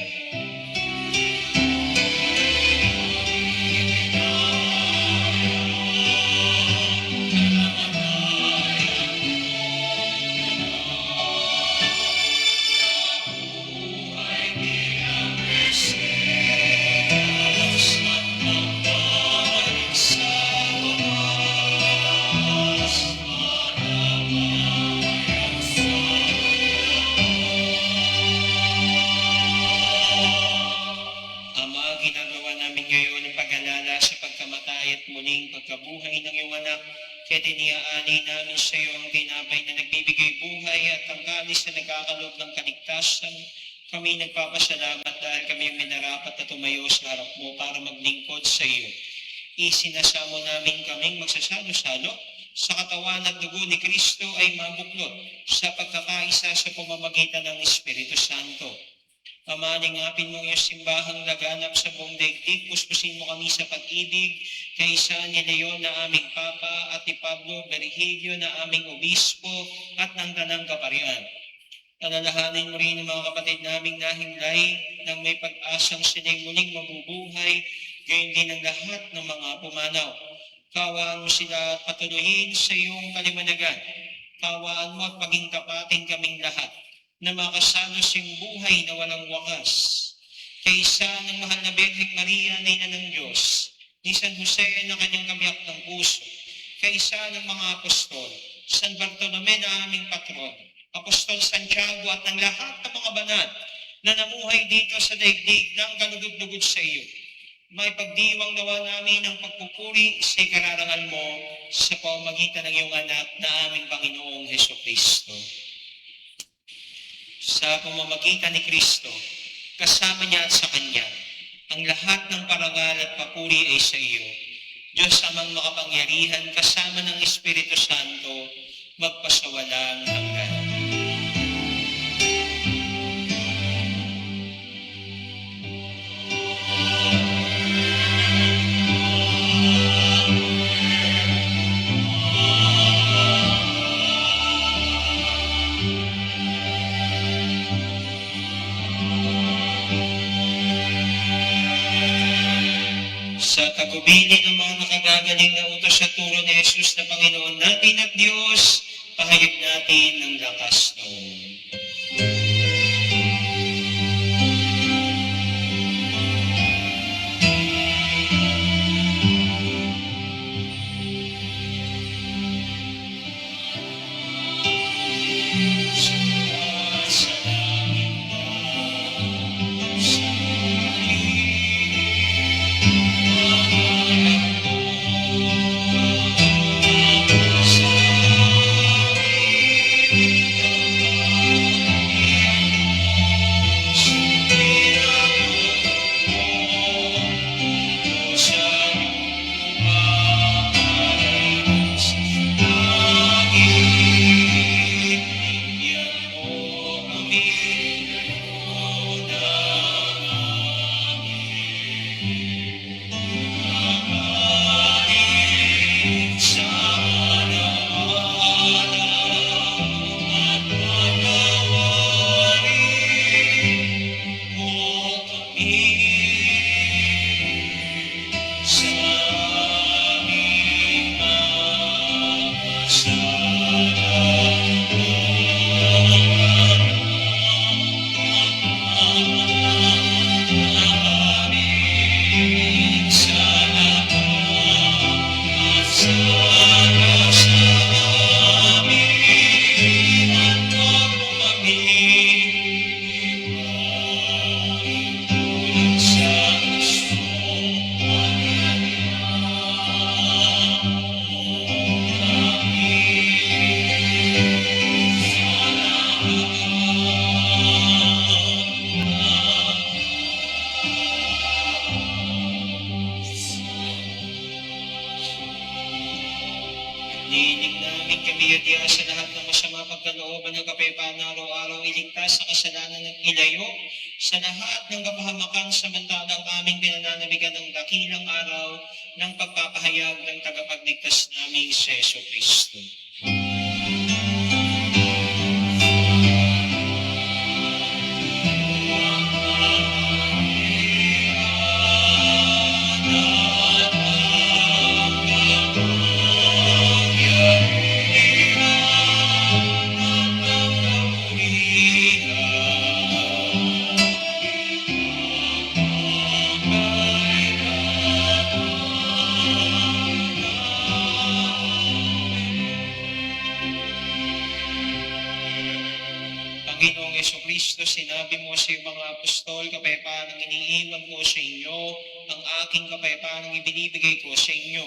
Ama, ginagawa namin ngayon ang pag-alala sa pagkamatay at muling pagkabuhay ng iyong anak. Kaya tiniaalay namin sa iyo ang tinapay na nagbibigay buhay at ang kalis na nagkakaloob ng kaligtasan. Kami nagpapasalamat dahil kami ang minarapat na tumayo sa harap mo para maglingkod sa iyo. Isinasamo namin kaming magsasalo-salo sa katawan at dugo ni Kristo ay mabuklod sa pagkakaisa sa pamamagitan ng Espiritu Santo. Ama, lingapin mo iyong simbahang laganap sa buong daigdig, puspusin mo kami sa pag-ibig, kaysa ni Leon na aming Papa at ni Pablo Berhilio na aming Obispo at ng Tanang Kaparian. Alalahanin mo rin ang mga kapatid naming nahimlay nang may pag-asang sila'y muling mabubuhay, gayon din ang lahat ng mga pumanaw. Kawaan mo sila at patuloyin sa iyong kalimanagan. Kawaan mo at maging tapatin kaming lahat na makasalo sa iyong buhay na walang wakas. Kaysa ng mahal na Birheng Maria na ina ng Diyos, ni San Jose na kanyang kabiyak ng puso, kaysa ng mga apostol, San Bartolome na aming patron, Apostol Santiago at ng lahat ng mga banal na namuhay dito sa daigdig ng kalugod-lugod sa iyo. May pagdiwang nawa namin ang pagpupuri sa ikararangal mo sa pamamagitan ng iyong anak na aming Panginoong Hesukristo. Sa pamamagitan ni Kristo, kasama niya at sa Kanya, ang lahat ng parangal at papuri ay sa iyo. Diyos amang makapangyarihan, kasama ng Espiritu Santo, magpasawalang hanggan. Sa tagubilin ng mga nakagagaling na utos sa turo ni Jesus na Panginoon natin at Diyos, pahayag natin ng lakas noon. Iniiling namin kami at iya sa lahat ng masama pagkalooban ng kapayapaan na araw-araw iligtas sa kasalanan at ilayo sa lahat ng kapahamakan samantalang aming pinananabigan ng dakilang araw ng pagpapahayag ng tagapagligtas naming si Yesu Kristo. Panginoong Kristo, sinabi mo sa iyong mga apostol, kapayapaan ang iniiwan ko sa inyo, ang aking kapayapaan ang ibinibigay ko sa inyo.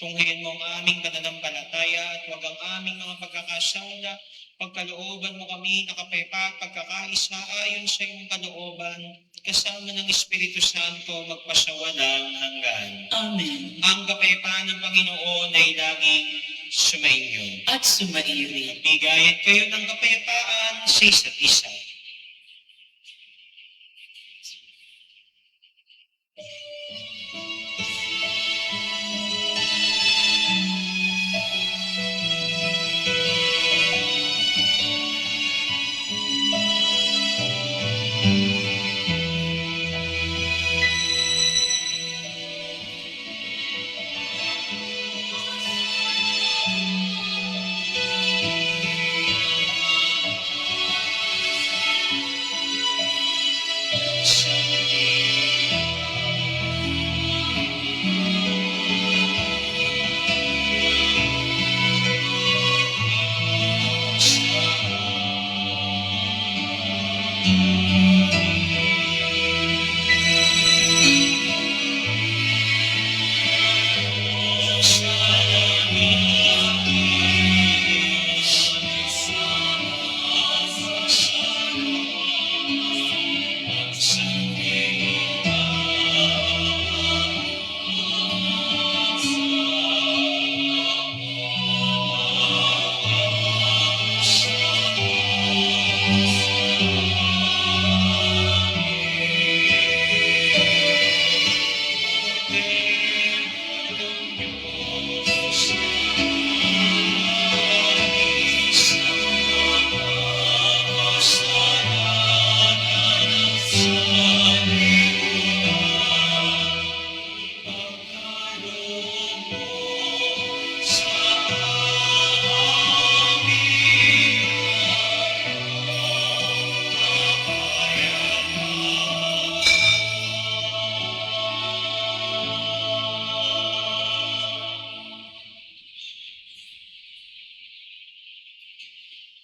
Tunghayan mo ang aming pananampalataya at huwag ang aming mga pagkakasala. Pagkalooban mo kami na kapayapaan at pagkakaisa ayon sa iyong kalooban, kasama ng Espiritu Santo magpasawalang hanggan. Amen. Ang kapayapaan ng Panginoon ay laging sumainyo. At sumairi. Bigayan kayo ng kapayapaan sa isa't isa.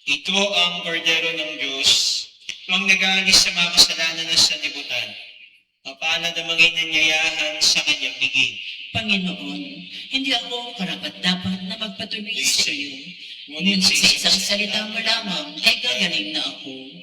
Ito ang kordero ng Diyos, ang nag-aalis sa mga kasalanan ng sanlibutan. Mapalad ang mga inanyayahan sa kanyang biging. Panginoon, hindi ako karapat-dapat na magpatuloy sa iyo. Ngunit sa isang salita mo lamang ay gagaling na ako.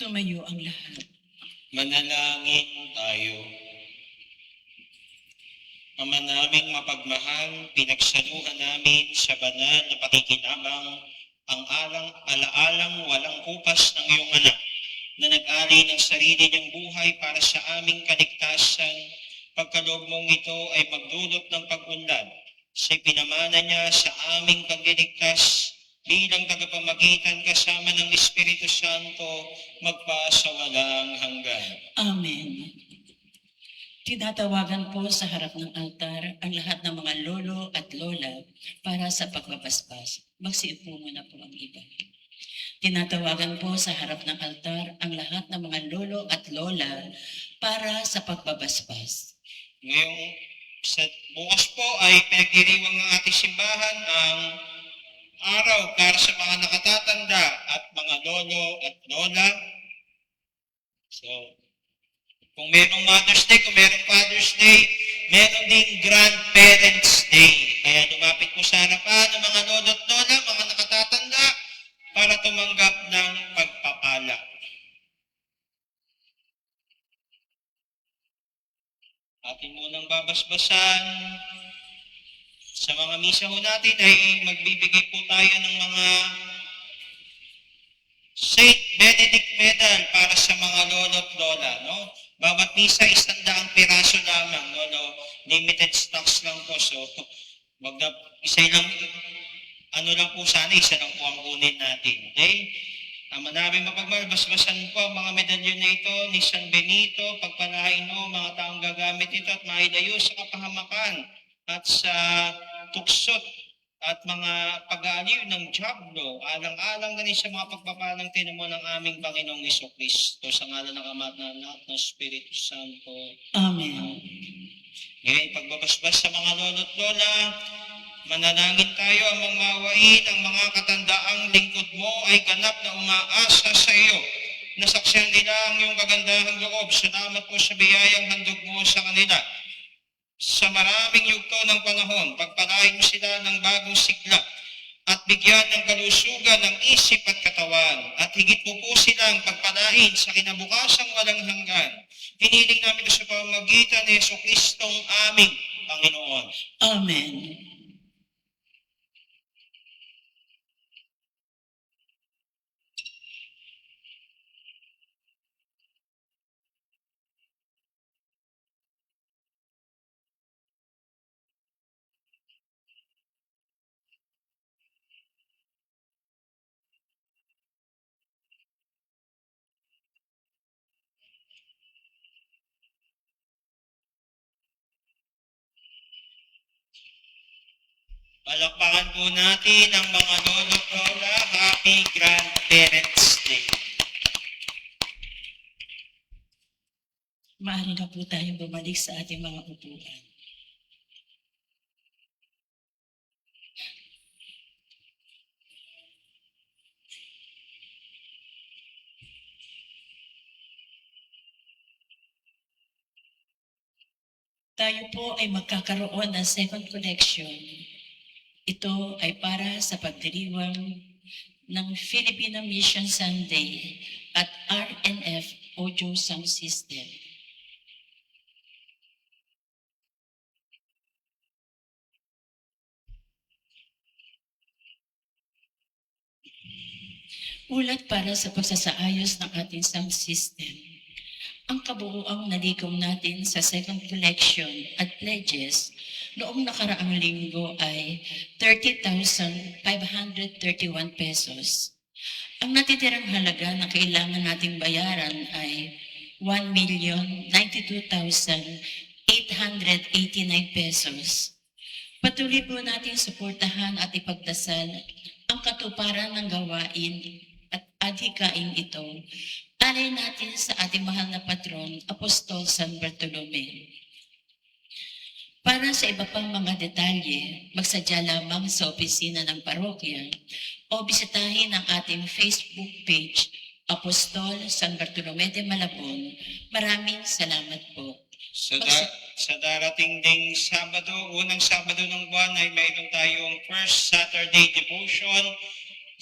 Tumayo ang lahat. Manalangin tayo. Ama naming mapagmahal, pinagsaluhan namin sa banal na pakikinabang ang alaalang walang kupas ng iyong anak na nag-alay ng sarili niyang buhay para sa aming kaligtasan. Pagkaloob mong ito ay magdulot ng pag-unlad sa pinamana niya sa aming pagliligtas bilang tagapamagitan kasama ng Espiritu Santo magpasawalang hanggan. Amen. Tinatawagan po sa harap ng altar ang lahat ng mga lolo at lola para sa pagbabasbas. Magsiupo muna po ang iba. Tinatawagan po sa harap ng altar ang lahat ng mga lolo at lola para sa pagbabasbas. Ngayong bukas po ay pinagdiriwang ng ating simbahan ang araw para sa mga nakatatanda at mga lolo at lola. So, kung merong Mother's Day, kung merong Father's Day, meron ding Grandparents' Day. Kaya lumapit po sa harapan ng mga lolo at lola, mga nakatatanda, para tumanggap ng pagpapala. Atin munang babasbasan. Sa mga misa ho natin ay magbibigay po tayo ng mga Saint Benedict Medal para sa mga lolo at lola, no? Bawat misa 100 piraso lamang, no? Limited stocks lang po. So, isa lang po sana, isa lang po ang kunin natin. Okay? Maraming mapagmalbasbasan po ang mga medalyon na ito ni San Benito, pagpalain mo mga taong gagamit ito at mailayo sa kapahamakan at sa tuksot at mga pag-aaliw ng diablo, alang-alang ganin sa mga pagpapalang tinamo ng aming Panginoong Jesucristo sa ngalan ng Ama at ng Anak ng Espiritu Santo. Amen. Ngayon, pagbabasbas sa mga lolo't lola, manalangin tayo ang mangmawain ang mga katandaang lingkod mo ay ganap na umaasa sa iyo. Nasaksihan nila ang iyong kagandahang loob. Salamat po sa biyayang handog mo sa kanila. Sa maraming yugto ng panahon, pagpalain mo sila ng bagong sigla at bigyan ng kalusugan ng isip at katawan at higit mo po silang pagpalain sa kinabukasang walang hanggan. Hiniling namin sa pamamagitan ni Jesucristong aming Panginoon. Amen. Palakpakan po natin ang mga lolo at lola. Happy Grandparents' Day. Maaari na po tayong bumalik sa ating mga upuan. Tayo po ay magkakaroon ng second collection. Ito ay para sa pagdiriwang ng Filipino Mission Sunday at RNF Audio Sound System. Ulat para sa pagsasaayos ng ating sound system. Ang kabuuang nalikom natin sa second collection at pledges noong nakaraang linggo ay 30,531 pesos. Ang natitirang halaga na kailangan nating bayaran ay 1,092,889 pesos. Patuloy po natin suportahan at ipagdasal ang katuparan ng gawain at adhikain ito. Alay natin sa ating mahal na patron, Apostol San Bartolome. Para sa iba pang mga detalye, magsadya lamang sa opisina ng parokya o bisitahin ang ating Facebook page, Apostol San Bartolome de Malabon. Maraming salamat po. Sa darating ding Sabado, unang Sabado ng buwan ay mayroon tayong First Saturday Devotion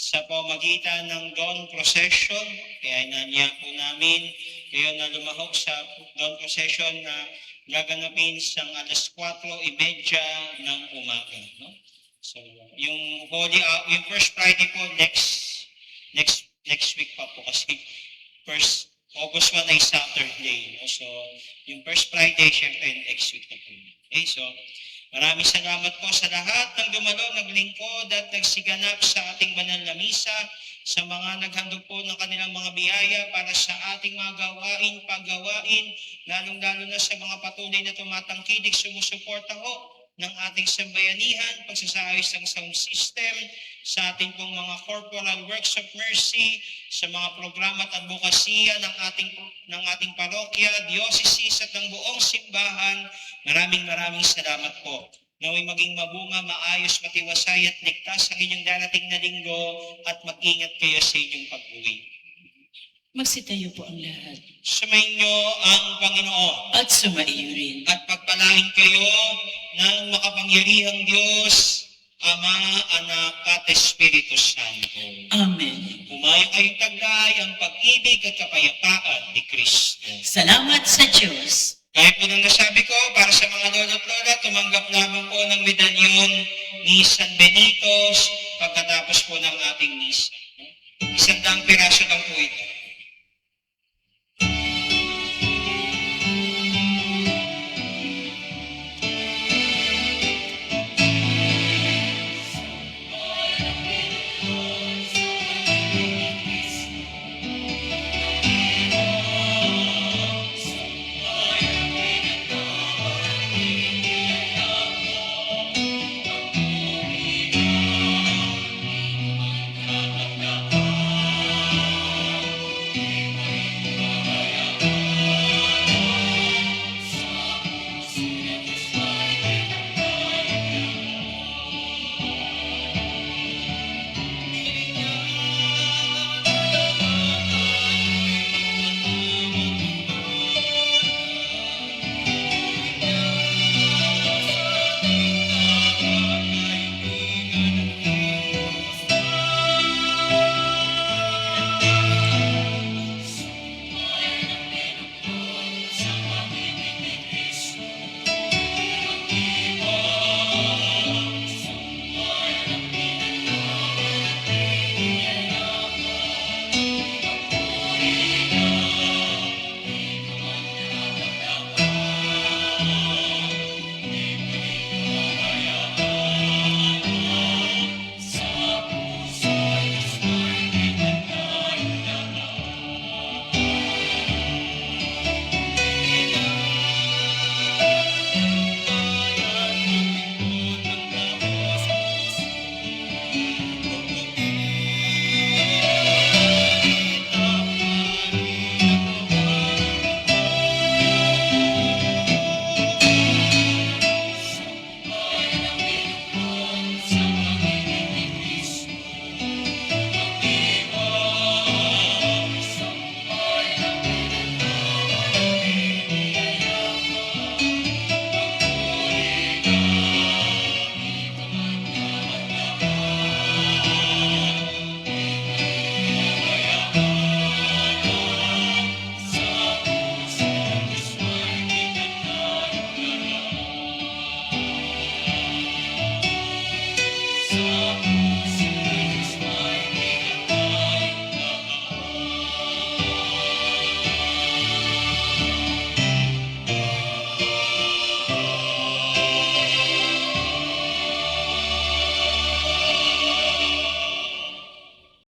sa pamagitan ng dawn procession. Kaya inanya po namin kayo na lumahok sa dawn procession na gaganapin sa alas 4:30 ng umaga. No? So, yung yung first Friday po, next week pa po kasi first August 1 ay Saturday. No? So, yung first Friday, syempre, next week na po. Okay, so, maraming salamat po sa lahat ng dumalo, naglingkod at nagsiganap sa ating banal na misa, sa mga naghandog po ng kanilang mga biyaya para sa ating mga paggawain, lalong-lalo na sa mga patuloy na tumatangkilik, sumusuporta ho ng ating sambayanihan, pagsasaayos ng sound system, sa ating pong mga corporal works of mercy, sa mga programa at advokasya ng ating parokya, diocese at ng buong simbahan. Maraming salamat po. Naway maging mabunga, maayos, matiwasay at ligtas ang inyong darating na linggo at mag-ingat kayo sa inyong pag-uwi. Magsitayo po ang lahat. Sumainyo ang Panginoon At sumaiyo rin. at pagpalain kayo ng makapangyarihang Diyos, Ama, Anak at Espiritu Santo. Amen. Humayo kayong taglay ang pag-ibig at kapayapaan ni Kristo. Salamat sa Diyos. Kaya po nang nasabi ko, para sa mga lolo at lola, tumanggap lamang po ng medalyon ni San Benito pagkatapos po ng ating misa. 100 piraso lang po